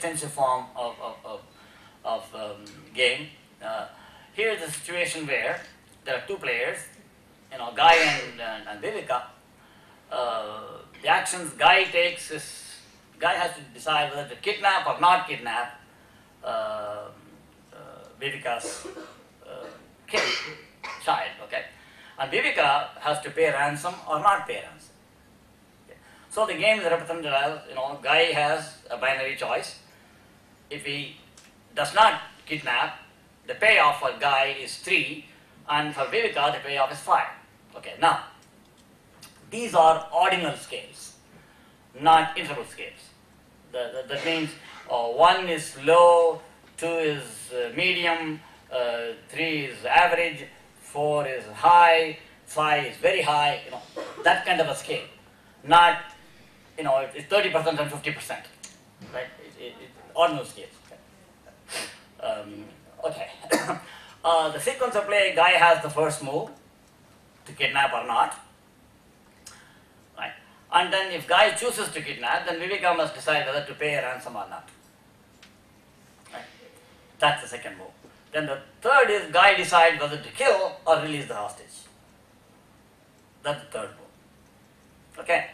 extensive form of game. Here is the situation where there are two players, Guy and Viveka. The actions Guy takes is, Guy has to decide whether to kidnap or not kidnap Viveka's child, okay? And Viveka has to pay ransom or not pay ransom. Okay. So the game is represented as, Guy has a binary choice. If he does not kidnap, the payoff for Guy is 3, and for Viveka the payoff is 5. Okay, now, these are ordinal scales, not interval scales. That means 1 is low, 2 is medium, 3 is average, 4 is high, 5 is very high, that kind of a scale. Not, it's 30% and 50%, right? It's ordinal scales. Okay. The sequence of play, Guy has the first move to kidnap or not. Right? And then if Guy chooses to kidnap, then Viveka must decide whether to pay a ransom or not. Right? That's the second move. Then the third is Guy decides whether to kill or release the hostage. That's the third move. Okay.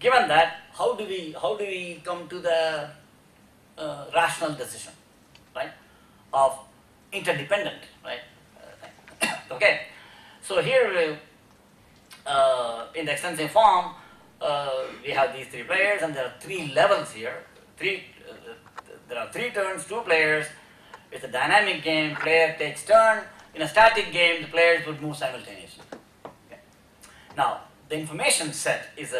Given that, how do we come to the rational decision, right? Of interdependent, right? Okay. So here, in the extensive form, we have these 3 players, and there are 3 levels here. There are 3 turns, 2 players. It's a dynamic game. Player takes turn. In a static game, the players would move simultaneously. Okay. Now, the information set is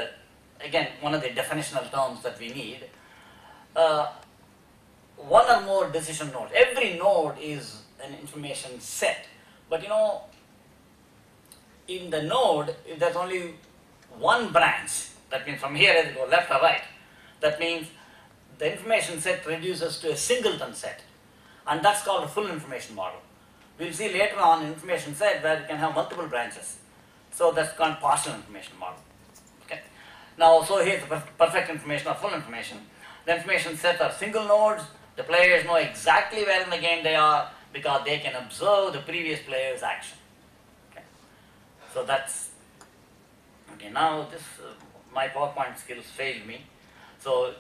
again one of the definitional terms that we need. One or more decision nodes. Every node is an information set. But in the node, if there's only one branch, that means from here it go left or right, that means the information set reduces to a singleton set. And that's called a full information model. We'll see later on an information set where you can have multiple branches. So that's called partial information model. Okay. Now, so here's the perfect information or full information. The information sets are single nodes. The players know exactly where in the game they are because they can observe the previous player's action. Okay. So that's, okay, now this, my PowerPoint skills failed me. So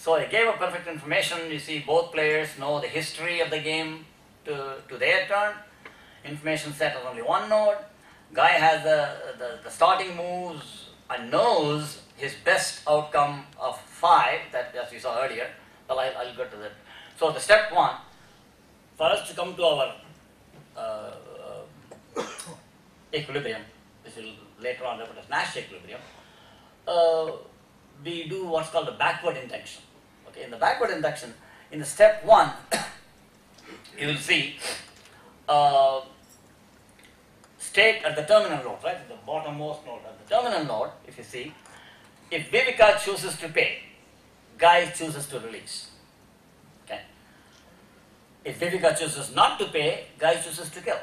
I gave a perfect information. You see both players know the history of the game to their turn. Information set of only one node. Guy has the starting moves and knows his best outcome of 5, that as we saw earlier. Well, I'll go to that. So the step 1, for us to come to our equilibrium, which will later on refer as Nash equilibrium, we do what's called the backward induction. Okay, in the backward induction, in the step 1, you will see state at the terminal node, right? The bottommost node. At the terminal node, if you see, if Viveka chooses to pay, Guy chooses to release. Okay. If Viveka chooses not to pay, Guy chooses to kill.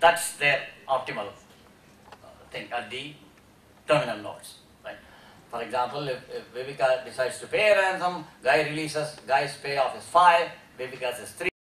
That's their optimal thing at the terminal nodes. Right? For example, if Viveka decides to pay a ransom, Guy releases, Guy's payoff is 5, Viveka's is 3.